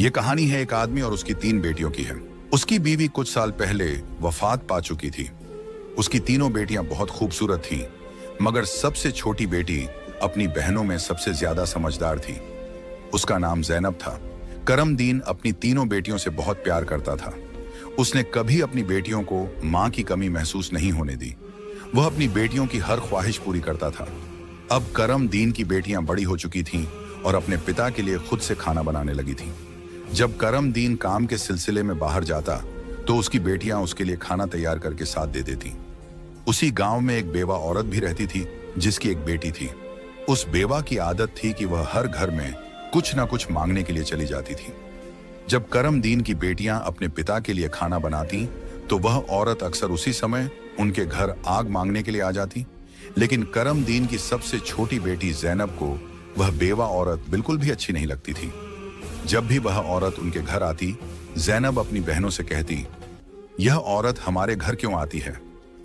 ये कहानी है एक आदमी और उसकी 3 बेटियों की है। उसकी बीवी कुछ साल पहले वफात पा चुकी थी। उसकी तीनों बेटियां बहुत खूबसूरत थीं, मगर सबसे छोटी बेटी अपनी बहनों में सबसे ज्यादा समझदार थी। उसका नाम ज़ैनब था। करमदीन अपनी तीनों बेटियों से बहुत प्यार करता था। उसने कभी अपनी बेटियों को मां की कमी महसूस नहीं होने दी। वह अपनी बेटियों की हर ख्वाहिश पूरी करता था। अब करमदीन की बेटियां बड़ी हो चुकी थीं और अपने पिता के लिए खुद से खाना बनाने लगी थीं। जब करमदीन काम के सिलसिले में बाहर जाता तो उसकी बेटियां उसके लिए खाना तैयार करके साथ दे देती। उसी गांव में एक बेवा औरत भी रहती थी जिसकी एक बेटी थी। उस बेवा की आदत थी कि वह हर घर में कुछ ना कुछ मांगने के लिए चली जाती थी। जब करमदीन की बेटियां अपने पिता के लिए खाना बनाती तो वह औरत अक्सर उसी समय उनके घर आग मांगने के लिए आ जाती। लेकिन करमदीन की सबसे छोटी बेटी ज़ैनब को वह बेवा औरत बिल्कुल भी अच्छी नहीं लगती थी। जब भी वह औरत उनके घर आती, ज़ैनब अपनी बहनों से कहती, यह औरत हमारे घर क्यों आती है?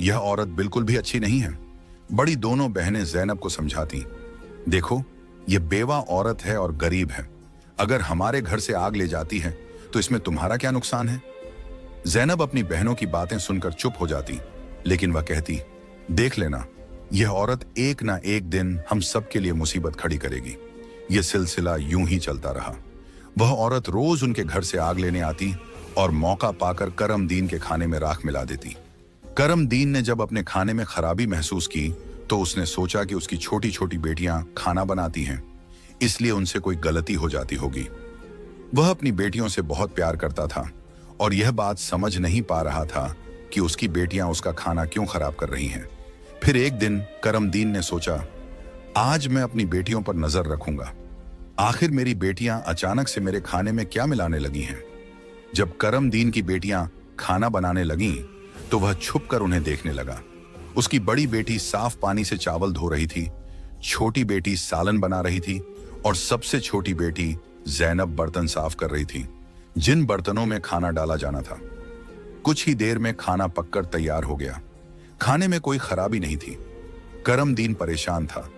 यह औरत बिल्कुल भी अच्छी नहीं है। बड़ी दोनों बहनें ज़ैनब को समझाती, देखो, यह बेवा औरत है और गरीब है। अगर हमारे घर से आग ले जाती है तो इसमें तुम्हारा क्या नुकसान है? ज़ैनब अपनी बहनों की बातें सुनकर चुप हो जाती, लेकिन वह कहती, देख लेना, यह औरत एक ना एक दिन हम सबके लिए मुसीबत खड़ी करेगी। यह सिलसिला यूं ही चलता रहा। वह औरत रोज उनके घर से आग लेने आती और मौका पाकर करमदीन के खाने में राख मिला देती। करमदीन ने जब अपने खाने में खराबी महसूस की तो उसने सोचा कि उसकी छोटी छोटी बेटियां खाना बनाती हैं, इसलिए उनसे कोई गलती हो जाती होगी। वह अपनी बेटियों से बहुत प्यार करता था और यह बात समझ नहीं पा रहा था कि उसकी बेटियां उसका खाना क्यों खराब कर रही हैं। फिर एक दिन करमदीन ने सोचा, आज मैं अपनी बेटियों पर नजर रखूंगा। आखिर मेरी बेटियां अचानक से मेरे खाने में क्या मिलाने लगी हैं? जब करमदीन की बेटियां खाना बनाने लगीं तो वह छुपकर उन्हें देखने लगा। उसकी बड़ी बेटी साफ पानी से चावल धो रही थी, छोटी बेटी सालन बना रही थी और सबसे छोटी बेटी ज़ैनब बर्तन साफ कर रही थी, जिन बर्तनों में खाना डाला जाना था। कुछ ही देर में खाना पककर तैयार हो गया। खाने में कोई खराबी नहीं थी। करमदीन परेशान था,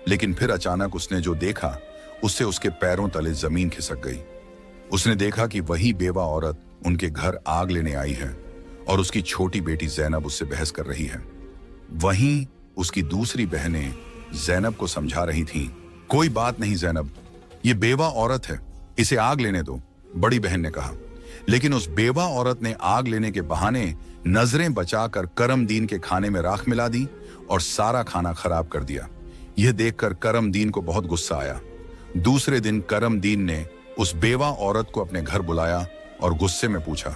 लेकिन फिर अचानक उसने जो देखा उससे उसके पैरों तले जमीन खिसक गई। उसने देखा कि वही बेवा औरत उनके घर आग लेने आई है और उसकी छोटी बेटी ज़ैनब उससे बहस कर रही है। वहीं उसकी दूसरी बहनें ज़ैनब को समझा रही थीं, कोई बात नहीं ज़ैनब, ये बेवा औरत है, इसे आग लेने दो, बड़ी बहन ने कहा। लेकिन उस बेवा औरत ने आग लेने के बहाने नजरें बचाकर करमदीन के खाने में राख मिला दी और सारा खाना खराब कर दिया। यह देखकर करमदीन को बहुत गुस्सा आया। दूसरे दिन करमदीन ने उस बेवा औरत को अपने घर बुलाया और गुस्से में पूछा,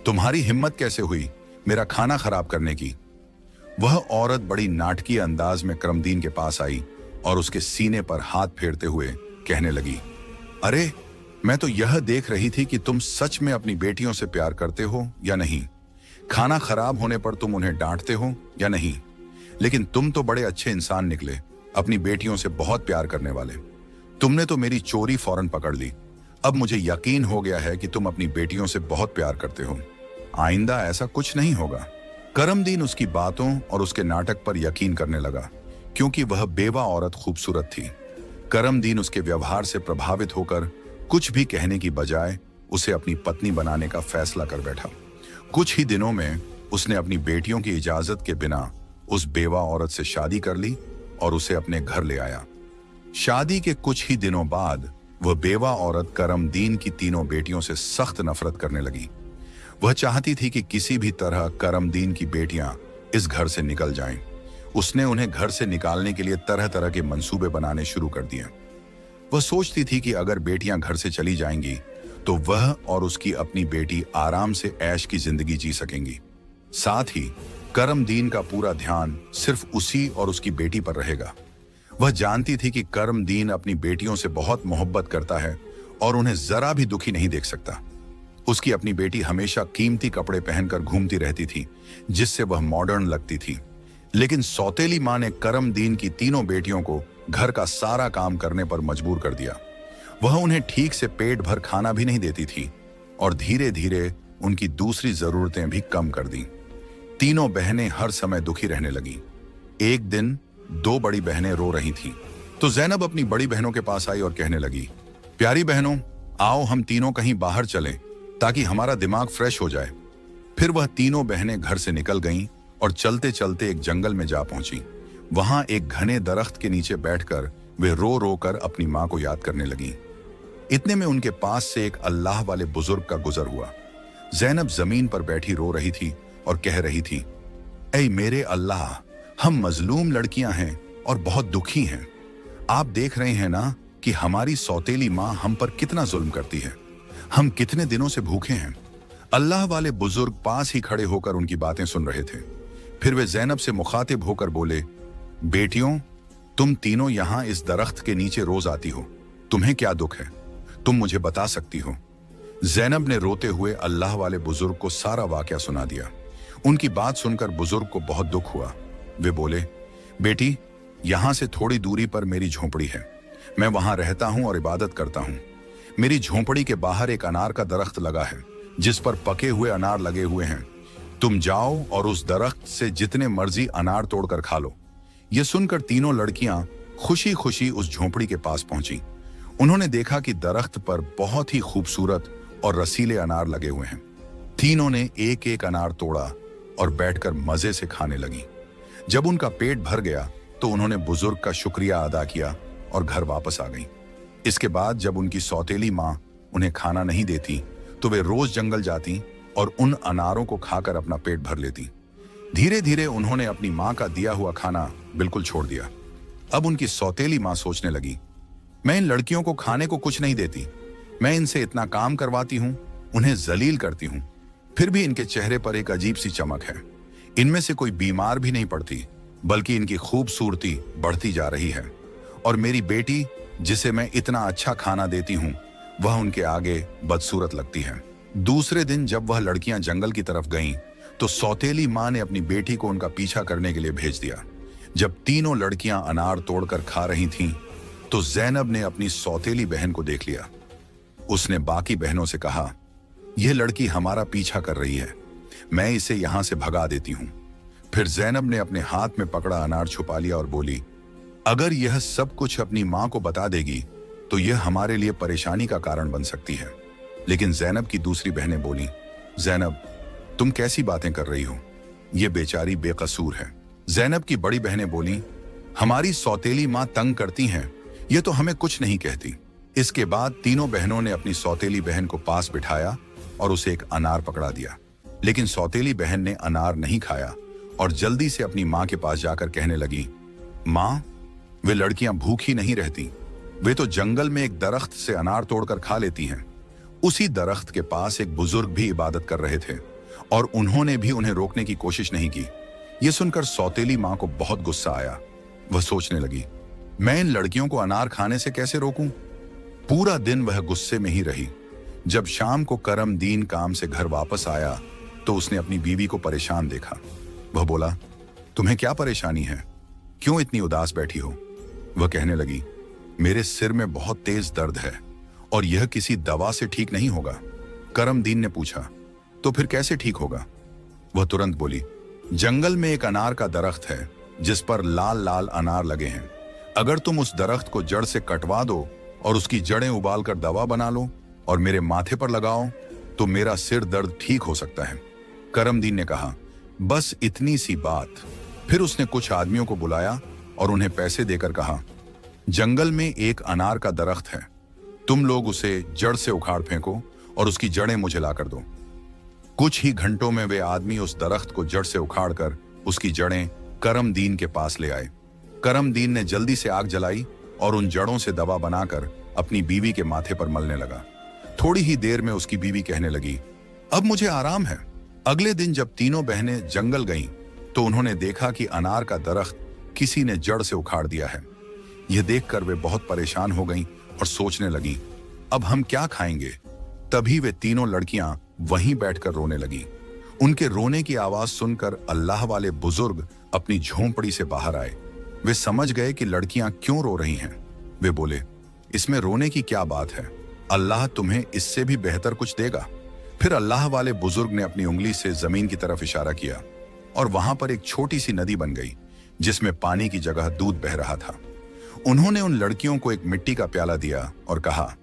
तुम्हारी हिम्मत कैसे हुई मेरा खाना खराब करने की? वह औरत बड़ी नाटकीय अंदाज में करमदीन के पास आई और उसके सीने पर हाथ फेरते हुए कहने लगी, अरे, मैं तो यह देख रही थी कि तुम सच में अपनी बेटियों से प्यार करते हो या नहीं। खाना खराब होने पर तुम उन्हें डांटते हो या नहीं। लेकिन तुम तो बड़े अच्छे इंसान निकले, अपनी बेटियों से बहुत प्यार करने वाले। तुमने तो मेरी चोरी फौरन पकड़ ली। अब मुझे यकीन हो गया है कि तुम अपनी बेटियों से बहुत प्यार करते हो। आइंदा ऐसा कुछ नहीं होगा। करमदीन उसकी बातों और उसके नाटक पर यकीन करने लगा, क्योंकि वह बेवा औरत खूबसूरत थी। करमदीन उसके व्यवहार से प्रभावित होकर कुछ भी कहने की बजाय उसे अपनी पत्नी बनाने का फैसला कर बैठा। कुछ ही दिनों में उसने अपनी बेटियों की इजाजत के बिना उस बेवा औरत से शादी कर ली और उसे अपने घर ले आया। शादी के कुछ ही दिनों बाद वह बेवा औरत करमदीन की तीनों बेटियों से सख्त नफरत करने लगी। वह चाहती थी कि किसी भी तरह करमदीन की बेटियां इस घर से निकल जाएं। उसने उन्हें घर से निकालने के लिए तरह तरह के मंसूबे बनाने शुरू कर दिए। वह सोचती थी कि अगर बेटियां घर से चली जाएंगी तो वह और उसकी अपनी बेटी आराम से ऐश की जिंदगी जी सकेंगी। साथ ही करमदीन का पूरा ध्यान सिर्फ उसी और उसकी बेटी पर रहेगा। वह जानती थी कि करमदीन अपनी बेटियों से बहुत मोहब्बत करता है और उन्हें जरा भी दुखी नहीं देख सकता। उसकी अपनी बेटी हमेशा कीमती कपड़े पहनकर घूमती रहती थी, जिससे वह मॉडर्न लगती थी। लेकिन सौतेली मां ने करमदीन की तीनों बेटियों को घर का सारा काम करने पर मजबूर कर दिया। वह उन्हें ठीक से पेट भर खाना भी नहीं देती थी और धीरे धीरे उनकी दूसरी जरूरतें भी कम कर दी। तीनों बहनें हर समय दुखी रहने लगी। एक दिन 2 बड़ी बहनें रो रही थीं, तो ज़ैनब अपनी बड़ी बहनों के पास आई और कहने लगी, प्यारी बहनों, आओ हम तीनों कहीं बाहर चलें ताकि हमारा दिमाग फ्रेश हो जाए। फिर वह तीनों बहनें घर से निकल गईं और चलते चलते एक जंगल में जा पहुंची। वहां एक घने दरख्त के नीचे बैठकर वे रो रो कर अपनी मां को याद करने लगीं। इतने में उनके पास से एक अल्लाह वाले बुजुर्ग का गुजर हुआ। जैनब जमीन पर बैठी रो रही थी और कह रही थी, ऐ मेरे अल्लाह, हम मजलूम लड़कियां हैं और बहुत दुखी हैं। आप देख रहे हैं ना कि हमारी सौतेली माँ हम पर कितना जुल्म करती है। हम कितने दिनों से भूखे हैं। अल्लाह वाले बुजुर्ग पास ही खड़े होकर उनकी बातें सुन रहे थे। फिर वे जैनब से मुखातिब होकर बोले, बेटियों, तुम तीनों यहां इस दरख्त के नीचे रोज आती हो, तुम्हें क्या दुख है? तुम मुझे बता सकती हो? जैनब ने रोते हुए अल्लाह वाले बुजुर्ग को सारा वाकया सुना दिया। उनकी बात सुनकर बुजुर्ग को बहुत दुख हुआ। वे बोले, बेटी, यहां से थोड़ी दूरी पर मेरी झोंपड़ी है। मैं वहां रहता हूं और इबादत करता हूं। मेरी झोंपड़ी के बाहर एक अनार का दरख्त लगा है जिस पर पके हुए अनार लगे हुए हैं। तुम जाओ और उस दरख्त से जितने मर्जी अनार तोड़कर खा लो। यह सुनकर तीनों लड़कियां खुशी खुशी उस झोंपड़ी के पास पहुंची। उन्होंने देखा कि दरख्त पर बहुत ही खूबसूरत और रसीले अनार लगे हुए हैं। तीनों ने एक एक अनार तोड़ा और बैठकर मजे से खाने लगी। जब उनका पेट भर गया तो उन्होंने बुजुर्ग का शुक्रिया अदा किया और घर वापस आ गईं। इसके बाद जब उनकी सौतेली माँ उन्हें खाना नहीं देती तो वे रोज जंगल जाती और उन अनारों को खाकर अपना पेट भर लेती। धीरे धीरे उन्होंने अपनी माँ का दिया हुआ खाना बिल्कुल छोड़ दिया। अब उनकी सौतेली माँ सोचने लगी, मैं इन लड़कियों को खाने को कुछ नहीं देती। मैं इनसे इतना काम करवाती हूँ, उन्हें जलील करती हूँ, फिर भी इनके चेहरे पर एक अजीब सी चमक है। इनमें से कोई बीमार भी नहीं पड़ती, बल्कि इनकी खूबसूरती बढ़ती जा रही है। और मेरी बेटी, जिसे मैं इतना अच्छा खाना देती हूँ, वह उनके आगे बदसूरत लगती है। दूसरे दिन जब वह लड़कियां जंगल की तरफ गईं, तो सौतेली माँ ने अपनी बेटी को उनका पीछा करने के लिए भेज दिया। जब तीनों लड़कियां अनार तोड़कर खा रही थीं, तो जैनब ने अपनी सौतेली बहन को देख लिया। उसने बाकी बहनों से कहा, यह लड़की हमारा पीछा कर रही है, मैं इसे यहां से भगा देती हूं। फिर जैनब ने अपने हाथ में पकड़ा अनार छुपा लिया और बोली, अगर यह सब कुछ अपनी मां को बता देगी तो यह हमारे लिए परेशानी का कारण बन सकती है। लेकिन जैनब की दूसरी बहनें बोली, जैनब, तुम कैसी बातें कर रही हो? यह बेचारी बेकसूर है। जैनब की बड़ी बहनें बोली, हमारी सौतेली मां तंग करती हैं, यह तो हमें कुछ नहीं कहती। इसके बाद तीनों बहनों ने अपनी सौतेली बहन को पास बिठाया और उसे एक अनार पकड़ा दिया। लेकिन सौतेली बहन ने अनार नहीं खाया और जल्दी से अपनी मां के पास जाकर कहने लगी, मां, वे लड़कियां भूखी नहीं रहती, वे तो जंगल में एक दरख्त से अनार तोड़कर खा लेती हैं। उसी दरख्त के पास एक बुजुर्ग भी इबादत कर रहे थे और उन्होंने भी उन्हें रोकने की कोशिश नहीं की। यह सुनकर सौतेली मां को बहुत गुस्सा आया। वह सोचने लगी, मैं इन लड़कियों को अनार खाने से कैसे रोकूं? पूरा दिन वह गुस्से में ही रही। जब शाम को करमदीन काम से घर वापस आया तो उसने अपनी बीवी को परेशान देखा। वह बोला, तुम्हें क्या परेशानी है? क्यों इतनी उदास बैठी हो? वह कहने लगी, मेरे सिर में बहुत तेज दर्द है और यह किसी दवा से ठीक नहीं होगा। करमदीन ने पूछा, तो फिर कैसे ठीक होगा? वह तुरंत बोली, जंगल में एक अनार का दरख्त है जिस पर लाल लाल अनार लगे हैं। अगर तुम उस दरख्त को जड़ से कटवा दो और उसकी जड़ें उबालकर दवा बना लो और मेरे माथे पर लगाओ तो मेरा सिर दर्द ठीक हो सकता है। करमदीन ने कहा, बस इतनी सी बात। फिर उसने कुछ आदमियों को बुलाया और उन्हें पैसे देकर कहा, जंगल में एक अनार का दरख्त है, तुम लोग उसे जड़ से उखाड़ फेंको और उसकी जड़ें मुझे लाकर दो। कुछ ही घंटों में वे आदमी उस दरख्त को जड़ से उखाड़कर उसकी जड़ें करमदीन के पास ले आए। करमदीन ने जल्दी से आग जलाई और उन जड़ों से दवा बनाकर अपनी बीवी के माथे पर मलने लगा। थोड़ी ही देर में उसकी बीवी कहने लगी, अब मुझे आराम है। अगले दिन जब तीनों बहनें जंगल गईं, तो उन्होंने देखा कि अनार का दरख्त किसी ने जड़ से उखाड़ दिया है। यह देखकर वे बहुत परेशान हो गईं और सोचने लगी, अब हम क्या खाएंगे? तभी वे तीनों लड़कियां वहीं बैठकर रोने लगी। उनके रोने की आवाज सुनकर अल्लाह वाले बुजुर्ग अपनी झोंपड़ी से बाहर आए। वे समझ गए कि लड़कियां क्यों रो रही हैं। वे बोले, इसमें रोने की क्या बात है? अल्लाह तुम्हें इससे भी बेहतर कुछ देगा। फिर अल्लाह वाले बुजुर्ग ने अपनी उंगली से जमीन की तरफ इशारा किया और वहां पर एक छोटी सी नदी बन गई जिसमें पानी की जगह दूध बह रहा था। उन्होंने उन लड़कियों को एक मिट्टी का प्याला दिया और कहा,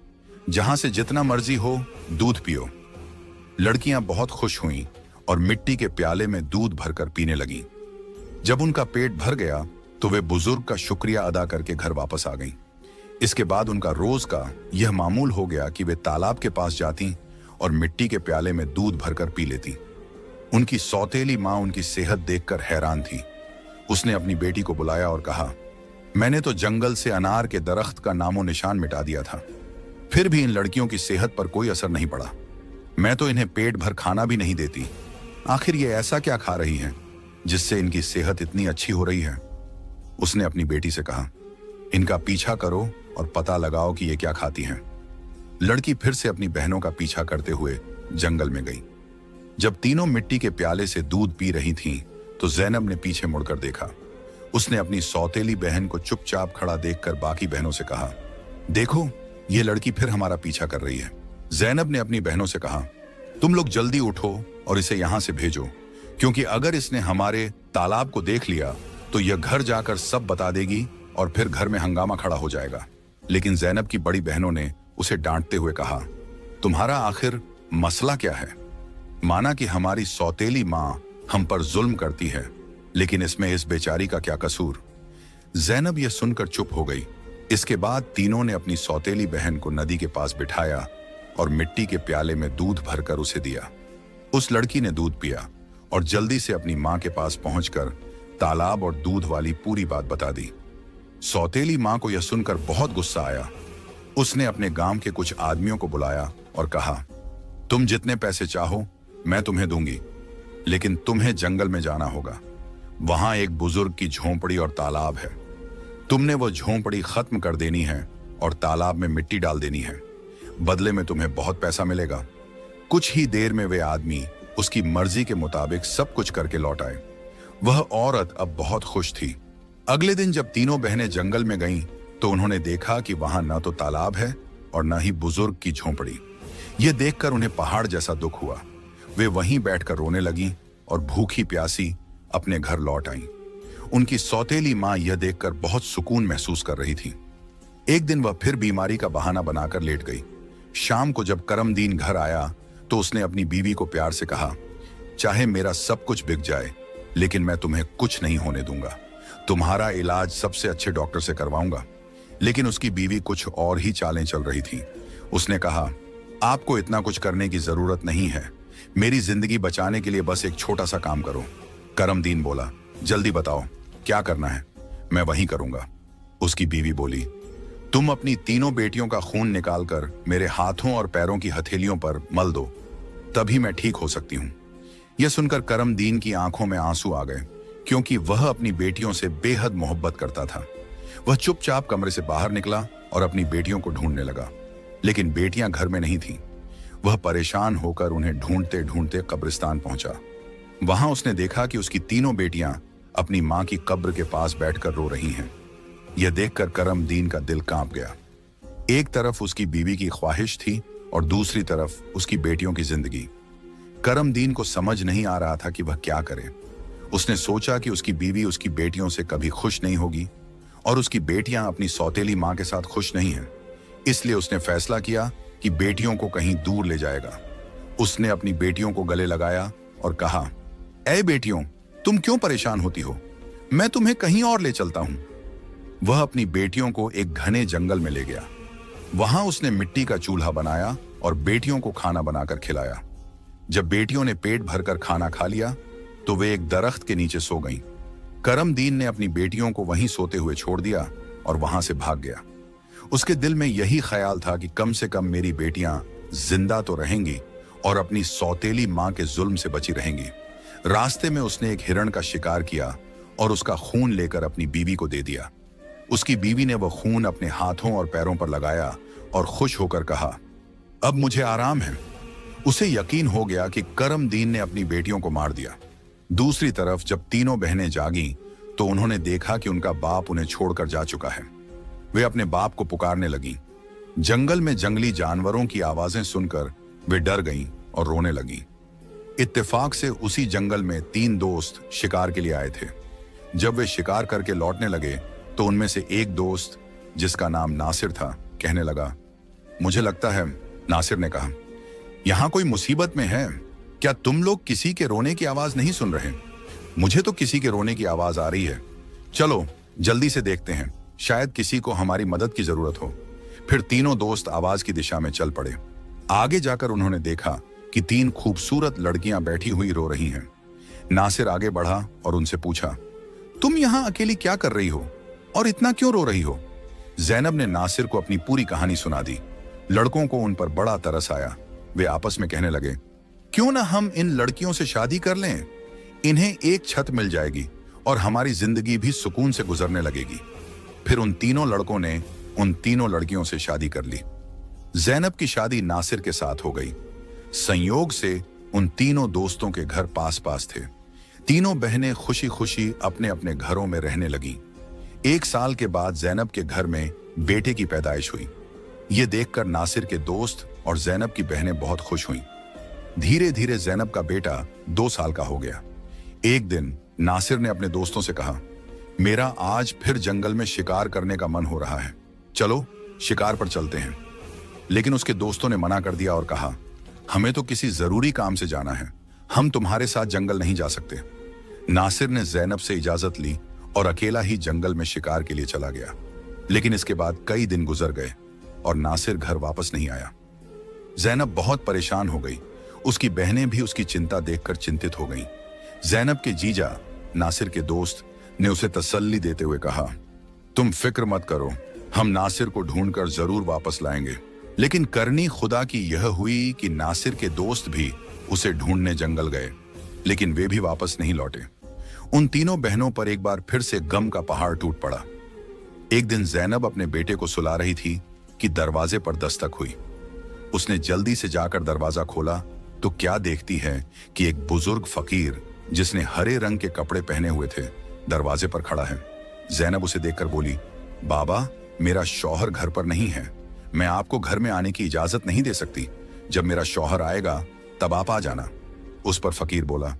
जहां से जितना मर्जी हो दूध पियो। लड़कियां बहुत खुश हुईं और मिट्टी के प्याले में दूध भरकर पीने लगीं। जब उनका पेट भर गया तो वे बुजुर्ग का शुक्रिया अदा करके घर वापस आ गईं। इसके बाद उनका रोज का यह मामूल हो गया कि वे तालाब के पास जाती और मिट्टी के प्याले में दूध भरकर पी लेती। उनकी सौतेली माँ उनकी सेहत देखकर हैरान थी। उसने अपनी बेटी को बुलाया और कहा, मैंने तो जंगल से अनार के दरख्त का नामो निशान मिटा दिया था, फिर भी इन लड़कियों की सेहत पर कोई असर नहीं पड़ा। मैं तो इन्हें पेट भर खाना भी नहीं देती। आखिर ये ऐसा क्या खा रही हैं जिससे इनकी सेहत इतनी अच्छी हो रही है? उसने अपनी बेटी से कहा, इनका पीछा करो और पता लगाओ कि ये क्या खाती हैं। लड़की फिर से अपनी बहनों का पीछा करते हुए जंगल में गई। जब तीनों मिट्टी के प्याले से दूध पी रही थीं, तो जैनब ने पीछे मुड़कर देखा। उसने अपनी सौतेली बहन को चुपचाप खड़ा देखकर बाकी बहनों से कहा, देखो ये लड़की फिर हमारा पीछा कर रही है। जैनब ने अपनी बहनों से कहा, तुम लोग जल्दी उठो और इसे यहां से भेजो, क्योंकि अगर इसने हमारे तालाब को देख लिया तो यह घर जाकर सब बता देगी और फिर घर में हंगामा खड़ा हो जाएगा। लेकिन जैनब की बड़ी बहनों ने उसे डांटते हुए कहा, तुम्हारा आखिर मसला क्या है? माना कि हमारी सौतेली माँ हम पर जुल्म करती है, लेकिन इसमें इस बेचारी का क्या कसूर? जैनब यह सुनकर चुप हो गई। इसके बाद तीनों ने अपनी सौतेली बहन को नदी के पास बिठाया और मिट्टी के प्याले में दूध भरकर उसे दिया। उस लड़की ने दूध पिया और जल्दी से अपनी माँ के पास पहुंचकर तालाब और दूध वाली पूरी बात बता दी। सौतेली माँ को यह सुनकर बहुत गुस्सा आया। उसने अपने गांव के कुछ आदमियों को बुलाया और कहा, तुम जितने पैसे चाहो मैं तुम्हें दूंगी, लेकिन तुम्हें जंगल में जाना होगा। वहां एक बुजुर्ग की झोंपड़ी और तालाब है। तुमने वो झोंपड़ी खत्म कर देनी है और तालाब में मिट्टी डाल देनी है। बदले में तुम्हें बहुत पैसा मिलेगा। कुछ ही देर में वे आदमी उसकी मर्जी के मुताबिक सब कुछ करके लौट आए। वह औरत अब बहुत खुश थी। अगले दिन जब तीनों बहनें जंगल में गईं, तो उन्होंने देखा कि वहां न तो तालाब है और न ही बुजुर्ग की झोंपड़ी। यह देखकर उन्हें पहाड़ जैसा दुख हुआ। वे वहीं बैठकर रोने लगीं और भूखी प्यासी अपने घर लौट आईं। उनकी सौतेली माँ यह देखकर बहुत सुकून महसूस कर रही थी। एक दिन वह फिर बीमारी का बहाना बनाकर लेट गई। शाम को जब करमदीन घर आया तो उसने अपनी बीवी को प्यार से कहा, चाहे मेरा सब कुछ बिक जाए, लेकिन मैं तुम्हें कुछ नहीं होने दूंगा। तुम्हारा इलाज सबसे अच्छे डॉक्टर से करवाऊंगा। लेकिन उसकी बीवी कुछ और ही चालें चल रही थी। उसने कहा, आपको इतना कुछ करने की जरूरत नहीं है। मेरी जिंदगी बचाने के लिए बस एक छोटा सा काम करो। करमदीन बोला, जल्दी बताओ क्या करना है, मैं वही करूंगा। उसकी बीवी बोली, तुम अपनी तीनों बेटियों का खून निकालकर मेरे हाथों और पैरों की हथेलियों पर मल दो, तभी मैं ठीक हो सकती हूं। यह सुनकर करमदीन की आंखों में आंसू आ गए, क्योंकि वह अपनी बेटियों से बेहद मोहब्बत करता था। वह चुपचाप कमरे से बाहर निकला और अपनी बेटियों को ढूंढने लगा, लेकिन बेटियां घर में नहीं थीं। वह परेशान होकर उन्हें ढूंढते ढूंढते कब्रिस्तान पहुंचा। वहां उसने देखा कि उसकी तीनों बेटियां अपनी मां की कब्र के पास बैठकर रो रही हैं। यह देखकर करमदीन का दिल कांप गया। एक तरफ उसकी बीवी की ख्वाहिश थी और दूसरी तरफ उसकी बेटियों की जिंदगी। करमदीन को समझ नहीं आ रहा था कि वह क्या करे। उसने सोचा कि उसकी बीवी उसकी बेटियों से कभी खुश नहीं होगी और उसकी बेटियां अपनी सौतेली मां के साथ खुश नहीं हैं। इसलिए उसने फैसला किया कि बेटियों को कहीं दूर ले जाएगा। उसने अपनी बेटियों को गले लगाया और कहा, ऐ बेटियों, तुम क्यों परेशान होती हो? मैं तुम्हें कहीं और ले चलता हूं। वह अपनी बेटियों को एक घने जंगल में ले गया। वहां उसने मिट्टी का चूल्हा बनाया और बेटियों को खाना बनाकर खिलाया। जब बेटियों ने पेट भरकर खाना खा लिया तो वे एक दरख्त के नीचे सो गईं। करमदीन ने अपनी बेटियों को वहीं सोते हुए छोड़ दिया और वहां से भाग गया। उसके दिल में यही ख्याल था कि कम से कम मेरी बेटियां जिंदा तो रहेंगी और अपनी सौतेली मां के जुल्म से बची रहेंगी। रास्ते में उसने एक हिरण का शिकार किया और उसका खून लेकर अपनी बीवी को दे दिया। उसकी बीवी ने वह खून अपने हाथों और पैरों पर लगाया और खुश होकर कहा, अब मुझे आराम है। उसे यकीन हो गया कि करमदीन ने अपनी बेटियों को मार दिया। दूसरी तरफ जब तीनों बहनें जागीं तो उन्होंने देखा कि उनका बाप उन्हें छोड़कर जा चुका है। वे अपने बाप को पुकारने लगीं। जंगल में जंगली जानवरों की आवाजें सुनकर वे डर गईं और रोने लगीं। इत्तेफाक से उसी जंगल में 3 दोस्त शिकार के लिए आए थे। जब वे शिकार करके लौटने लगे तो उनमें से एक दोस्त, जिसका नाम नासिर था, कहने लगा, मुझे लगता है, नासिर ने कहा, यहाँ कोई मुसीबत में है। क्या तुम लोग किसी के रोने की आवाज नहीं सुन रहे? मुझे तो किसी के रोने की आवाज आ रही है। चलो जल्दी से देखते हैं, शायद किसी को हमारी मदद की जरूरत हो। फिर तीनों दोस्त आवाज की दिशा में चल पड़े। आगे जाकर उन्होंने देखा कि 3 खूबसूरत लड़कियां बैठी हुई रो रही हैं। नासिर आगे बढ़ा और उनसे पूछा, तुम यहां अकेली क्या कर रही हो और इतना क्यों रो रही हो? जैनब ने नासिर को अपनी पूरी कहानी सुना दी। लड़कों को उन पर बड़ा तरस आया। वे आपस में कहने लगे, क्यों ना हम इन लड़कियों से शादी कर लें? इन्हें एक छत मिल जाएगी और हमारी जिंदगी भी सुकून से गुजरने लगेगी। फिर उन तीनों लड़कों ने उन तीनों लड़कियों से शादी कर ली। जैनब की शादी नासिर के साथ हो गई। संयोग से उन तीनों दोस्तों के घर पास पास थे। तीनों बहनें खुशी खुशी अपने अपने घरों में रहने लगीं। 1 साल के बाद जैनब के घर में बेटे की पैदाइश हुई। ये देखकर नासिर के दोस्त और जैनब की बहनें बहुत खुश हुईं। धीरे धीरे जैनब का बेटा 2 साल का हो गया। एक दिन नासिर ने अपने दोस्तों से कहा, मेरा आज फिर जंगल में शिकार करने का मन हो रहा है, चलो शिकार पर चलते हैं। लेकिन उसके दोस्तों ने मना कर दिया और कहा, हमें तो किसी जरूरी काम से जाना है, हम तुम्हारे साथ जंगल नहीं जा सकते। नासिर ने जैनब से इजाजत ली और अकेला ही जंगल में शिकार के लिए चला गया। लेकिन इसके बाद कई दिन गुजर गए और नासिर घर वापस नहीं आया। जैनब बहुत परेशान हो गई। उसकी बहनें भी उसकी चिंता देखकर चिंतित हो गईं। जैनब के जीजा नासिर के दोस्त ने उसे तसल्ली देते हुए कहा, तुम फिक्र मत करो, हम नासिर को ढूंढकर जरूर वापस लाएंगे। लेकिन करनी खुदा की यह हुई कि नासिर के दोस्त भी उसे ढूंढने जंगल गए, लेकिन वे भी वापस नहीं लौटे। उन तीनों बहनों पर एक बार फिर से गम का पहाड़ टूट पड़ा। एक दिन जैनब अपने बेटे को सुला रही थी कि दरवाजे पर दस्तक हुई। उसने जल्दी से जाकर दरवाजा खोला तो क्या देखती है कि एक बुजुर्ग फकीर जिसने हरे रंग के कपड़े पहने हुए थे दरवाजे पर खड़ा है। जैनब उसे देखकर बोली, बाबा, मेरा शौहर घर पर नहीं है, मैं आपको घर में आने की इजाजत नहीं दे सकती। जब मेरा शौहर आएगा तब आप आ जाना। उस पर फकीर बोला,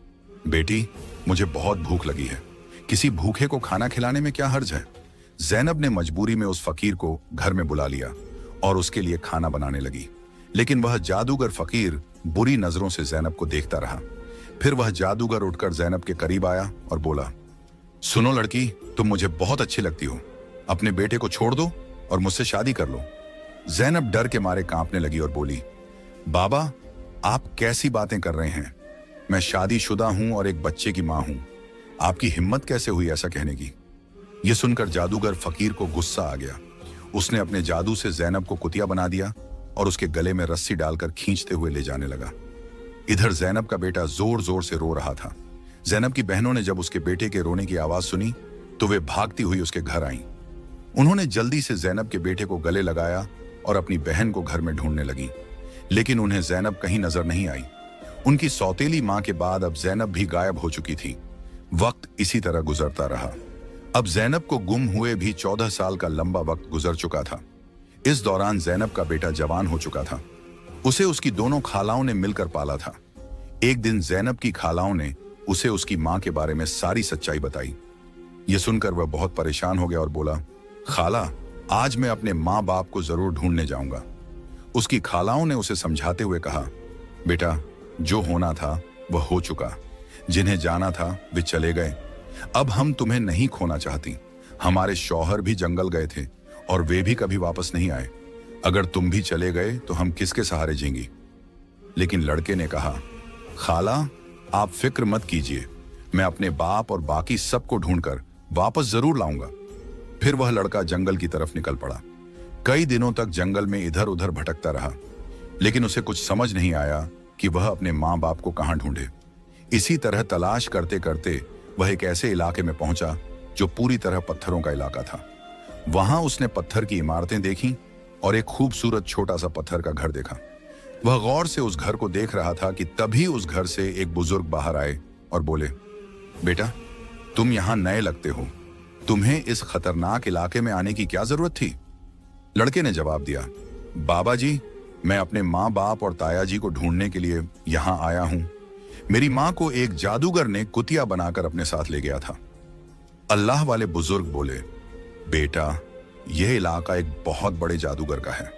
बेटी, मुझे बहुत भूख लगी है, किसी भूखे को खाना खिलाने में क्या हर्ज है। जैनब ने मजबूरी में उस फकीर को घर में बुला लिया और उसके लिए खाना बनाने लगी। लेकिन वह जादूगर फकीर बुरी नजरों से जैनब को देखता रहा। फिर वह जादूगर उठकर जैनब के करीब आया और बोला, सुनो लड़की, तुम मुझे बहुत अच्छी लगती हो, अपने बेटे को छोड़ दो और मुझसे शादी कर लो। जैनब डर के मारे कांपने लगी और बोली, बाबा, आप कैसी बातें कर रहे हैं? मैं शादीशुदा हूं और एक बच्चे की मां हूं। आपकी हिम्मत कैसे हुई ऐसा कहने की? यह सुनकर जादूगर फकीर को गुस्सा आ गया। उसने अपने जादू से जैनब को कुतिया बना दिया और उसके गले में रस्सी डालकर खींचते हुए ले जाने लगा। इधर जैनब का बेटा जोर जोर से रो रहा था। जैनब की बहनों ने जब उसके बेटे के रोने की आवाज सुनी तो वे भागती हुई उसके घर आईं। उन्होंने जल्दी से जैनब के बेटे को गले लगाया और अपनी बहन को घर में ढूंढने लगी। लेकिन उन्हें जैनब कहीं नजर नहीं आई। उनकी सौतेली मां के बाद अब जैनब भी गायब हो चुकी थी। वक्त इसी तरह गुजरता रहा। अब जैनब को गुम हुए भी 14 साल का लंबा वक्त गुजर चुका था। इस दौरान जैनब का बेटा जवान हो चुका था। उसे उसकी दोनों खालाओं ने मिलकर पाला था। एक दिन जैनब की खालाओं ने उसे उसकी मां के बारे में सारी सच्चाई बताई। यह सुनकर वह बहुत परेशान हो गया और बोला, खाला, आज मैं अपने माँ बाप को जरूर ढूंढने जाऊंगा। उसकी खालाओं ने उसे समझाते हुए कहा, बेटा, जो होना था वह हो चुका, जिन्हें जाना था वे चले गए। अब हम तुम्हें नहीं खोना चाहती। हमारे शौहर भी जंगल गए थे और वे भी कभी वापस नहीं आए। अगर तुम भी चले गए तो हम किसके सहारे जीएंगी? लेकिन लड़के ने कहा, खाला, आप फिक्र मत कीजिए, मैं अपने बाप और बाकी सबको ढूंढकर वापस जरूर लाऊंगा। फिर वह लड़का जंगल की तरफ निकल पड़ा। कई दिनों तक जंगल में इधर उधर भटकता रहा, लेकिन उसे कुछ समझ नहीं आया कि वह अपने माँ बाप को कहाँ ढूंढे। इसी तरह तलाश करते करते वह एक ऐसे इलाके में पहुंचा जो पूरी तरह पत्थरों का इलाका था। वहां उसने पत्थर की इमारतें देखी और एक खूबसूरत छोटा सा पत्थर का घर देखा। वह गौर से उस घर को देख रहा था कि तभी उस घर से एक बुजुर्ग बाहर आए और बोले, बेटा, तुम यहां नए लगते हो, तुम्हें इस खतरनाक इलाके में आने की क्या जरूरत थी? लड़के ने जवाब दिया, बाबा जी, मैं अपने माँ बाप और ताया जी को ढूंढने के लिए यहां आया हूं। मेरी माँ को एक जादूगर ने कुतिया बनाकर अपने साथ ले गया था। अल्लाह वाले बुजुर्ग बोले, बेटा, यह इलाका एक बहुत बड़े जादूगर का है।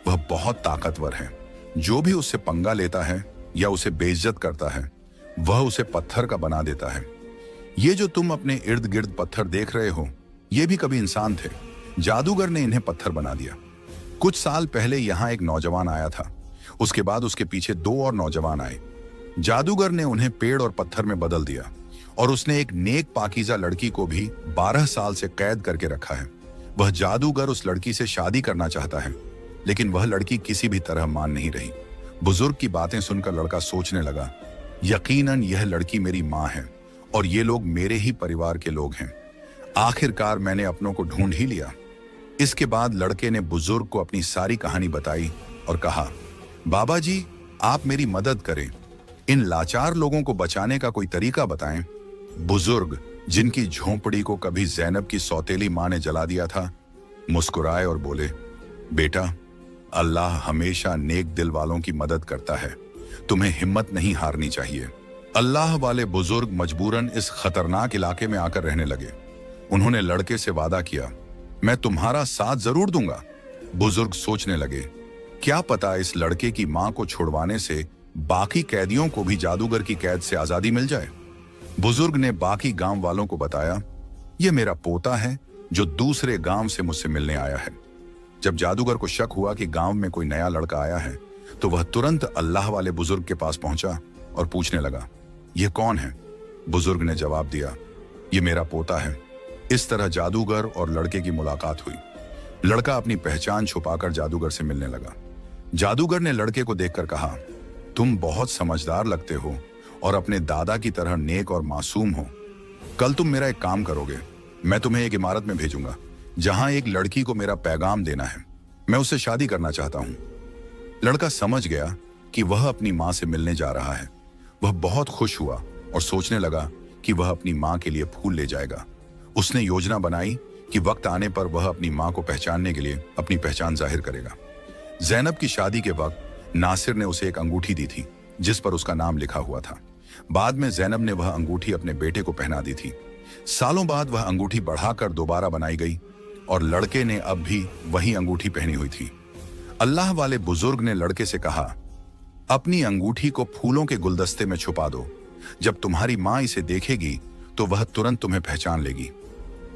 वह बहुत ताकतवर है। जो भी उससे पंगा लेता है या उसे बेइज्जत करता है, वह उसे पत्थर का बना देता है। ये जो तुम अपने इर्द गिर्द पत्थर देख रहे हो, ये भी कभी इंसान थे। जादूगर ने इन्हें पत्थर बना दिया। कुछ साल पहले यहाँ एक नौजवान आया था। उसके बाद उसके पीछे 2 और नौजवान आए। जादूगर ने उन्हें पेड़ और पत्थर में बदल दिया और उसने एक नेक पाकीज़ा लड़की को भी 12 साल से कैद करके रखा है। वह जादूगर उस लड़की से शादी करना चाहता है, लेकिन वह लड़की किसी भी तरह मान नहीं रही। बुजुर्ग की बातें सुनकर लड़का सोचने लगा, यकीनन यह लड़की मेरी माँ है और ये लोग मेरे ही परिवार के लोग हैं। आखिरकार मैंने अपनों को ढूंढ ही लिया। इसके बाद लड़के ने बुजुर्ग को अपनी सारी कहानी बताई और कहा, बाबा जी, आप मेरी मदद करें। इन लाचार लोगों को बचाने का कोई तरीका बताएं। बुजुर्ग, जिनकी झोंपड़ी को कभी जैनब की सौतेली मां ने जला दिया था, मुस्कुराए और बोले, बेटा, अल्लाह हमेशा नेक दिल वालों की मदद करता है। तुम्हें हिम्मत नहीं हारनी चाहिए। अल्लाह वाले बुजुर्ग मजबूरन इस खतरनाक इलाके में आकर रहने लगे। उन्होंने लड़के से वादा किया, मैं तुम्हारा साथ जरूर दूंगा। बुजुर्ग सोचने लगे, क्या पता इस लड़के की मां को छुड़वाने से बाकी कैदियों को भी जादूगर की कैद से आजादी मिल जाए। बुजुर्ग ने बाकी गांव वालों को बताया, यह मेरा पोता है जो दूसरे गांव से मुझसे मिलने आया है। जब जादूगर को शक हुआ कि गांव में कोई नया लड़का आया है, तो वह तुरंत अल्लाह वाले बुजुर्ग के पास पहुंचा और पूछने लगा, यह कौन है? बुजुर्ग ने जवाब दिया, यह मेरा पोता है। इस तरह जादूगर और लड़के की मुलाकात हुई। लड़का अपनी पहचान छुपाकर जादूगर से मिलने लगा। जादूगर ने लड़के को देखकर कहा, तुम बहुत समझदार लगते हो और अपने दादा की तरह नेक और मासूम हो। कल तुम मेरा एक काम करोगे। मैं तुम्हें एक इमारत में भेजूंगा जहां एक लड़की को मेरा पैगाम देना है। मैं उससे शादी करना चाहता हूं। लड़का समझ गया कि वह अपनी मां से मिलने जा रहा है। वह बहुत खुश हुआ और सोचने लगा कि वह अपनी मां के लिए फूल ले जाएगा। उसने योजना बनाई कि वक्त आने पर वह अपनी मां को पहचानने के लिए अपनी पहचान जाहिर करेगा। जैनब की शादी के वक्त नासिर ने उसे एक अंगूठी दी थी जिस पर उसका नाम लिखा हुआ था। बाद में जैनब ने वह अंगूठी अपने बेटे को पहना दी थी। सालों बाद वह अंगूठी बढ़ाकर दोबारा बनाई गई और लड़के ने अब भी वही अंगूठी पहनी हुई थी। अल्लाह वाले बुजुर्ग ने लड़के से कहा, अपनी अंगूठी को फूलों के गुलदस्ते में छुपा दो। जब तुम्हारी मां इसे देखेगी तो वह तुरंत तुम्हें पहचान लेगी।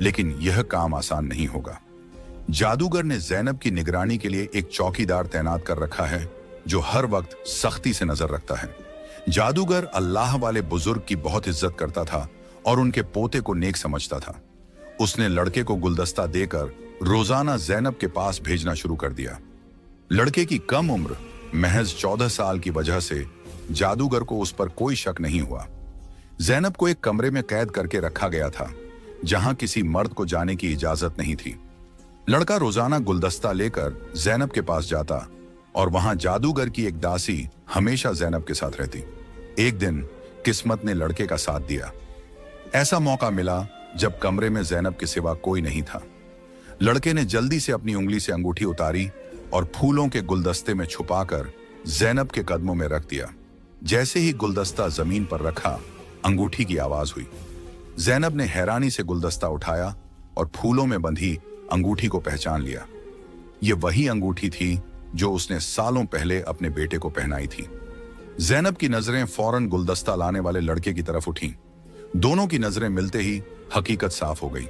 लेकिन यह काम आसान नहीं होगा। जादूगर ने जैनब की निगरानी के लिए एक चौकीदार तैनात कर रखा है जो हर वक्त सख्ती से नजर रखता है। जादूगर अल्लाह वाले बुजुर्ग की बहुत इज्जत करता था और उनके पोते को नेक समझता था। उसने लड़के को गुलदस्ता देकर रोजाना जैनब के पास भेजना शुरू कर दिया। लड़के की कम उम्र महज 14 साल की वजह से जादूगर को उस पर कोई शक नहीं हुआ। जैनब को एक कमरे में कैद करके रखा गया था जहां किसी मर्द को जाने की इजाजत नहीं थी। लड़का रोजाना गुलदस्ता लेकर जैनब के पास जाता और वहां जादूगर की एक दासी हमेशा जैनब के साथ रहती। एक दिन किस्मत ने लड़के का साथ दिया। ऐसा मौका मिला जब कमरे में जैनब के सिवा कोई नहीं था। लड़के ने जल्दी से अपनी उंगली से अंगूठी उतारी और फूलों के गुलदस्ते में छुपाकर जैनब के कदमों में रख दिया। जैसे ही गुलदस्ता जमीन पर रखा, अंगूठी की आवाज हुई। जैनब ने हैरानी से गुलदस्ता उठाया और फूलों में बंधी अंगूठी को पहचान लिया। यह वही अंगूठी थी जो उसने सालों पहले अपने बेटे को पहनाई थी। जैनब की नजरें फौरन गुलदस्ता लाने वाले लड़के की तरफ उठी। दोनों की नजरें मिलते ही हकीकत साफ हो गई।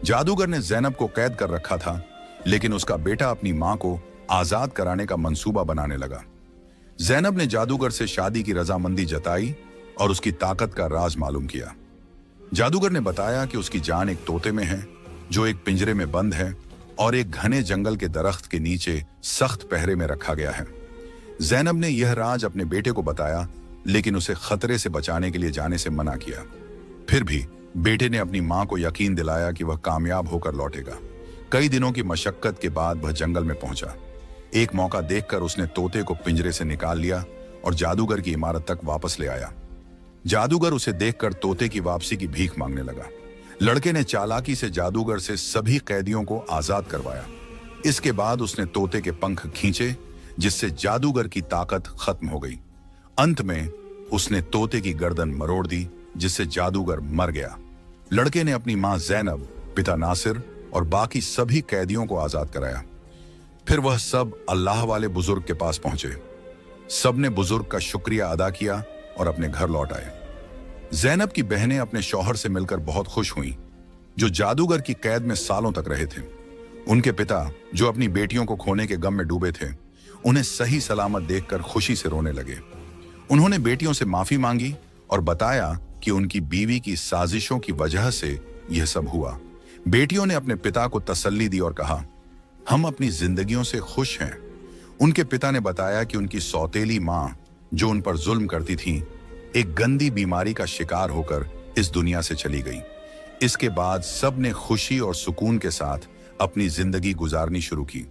जादूगर ने जैनब को कैद कर रखा था, लेकिन उसका बेटा अपनी मां को आजाद कराने का मंसूबा बनाने लगा। जैनब ने जादूगर से शादी की रजामंदी जताई और उसकी ताकत का राज मालूम किया। जादूगर ने बताया कि उसकी जान एक तोते में है जो एक पिंजरे में बंद है और एक घने जंगल के दरख्त के नीचे सख्त पहरे में रखा गया है। जैनब ने यह राज अपने बेटे को बताया, लेकिन उसे खतरे से बचाने के लिए जाने से मना किया। फिर भी बेटे ने अपनी मां को यकीन दिलाया कि वह कामयाब होकर लौटेगा। कई दिनों की मशक्कत के बाद वह जंगल में पहुंचा। एक मौका देखकर उसने तोते को पिंजरे से निकाल लिया और जादूगर की इमारत तक वापस ले आया। जादूगर उसे देखकर तोते की वापसी की भीख मांगने लगा। लड़के ने चालाकी से जादूगर से सभी कैदियों को आजाद करवाया। इसके बाद उसने तोते के पंख खींचे, जिससे जादूगर की ताकत खत्म हो गई। अंत में उसने तोते की गर्दन मरोड़ दी, जिससे जादूगर मर गया। लड़के ने अपनी मां जैनब, पिता नासिर और बाकी सभी कैदियों को आजाद कराया। फिर वह सब अल्लाह वाले बुजुर्ग के पास पहुंचे। सबने बुजुर्ग का शुक्रिया अदा किया और अपने घर लौट आए। जैनब की बहनें अपने शौहर से मिलकर बहुत खुश हुईं, जो जादूगर की कैद में सालों तक रहे थे। उनके पिता, जो अपनी बेटियों को खोने के गम में डूबे थे, उन्हें सही सलामत देखकर खुशी से रोने लगे। उन्होंने बेटियों से माफी मांगी और बताया कि उनकी बीवी की साजिशों की वजह से यह सब हुआ। बेटियों ने अपने पिता को तसल्ली दी और कहा, हम अपनी जिंदगियों से खुश हैं। उनके पिता ने बताया कि उनकी सौतेली मां, जो उन पर जुल्म करती थी, एक गंदी बीमारी का शिकार होकर इस दुनिया से चली गई। इसके बाद सब ने खुशी और सुकून के साथ अपनी जिंदगी गुजारनी शुरू की।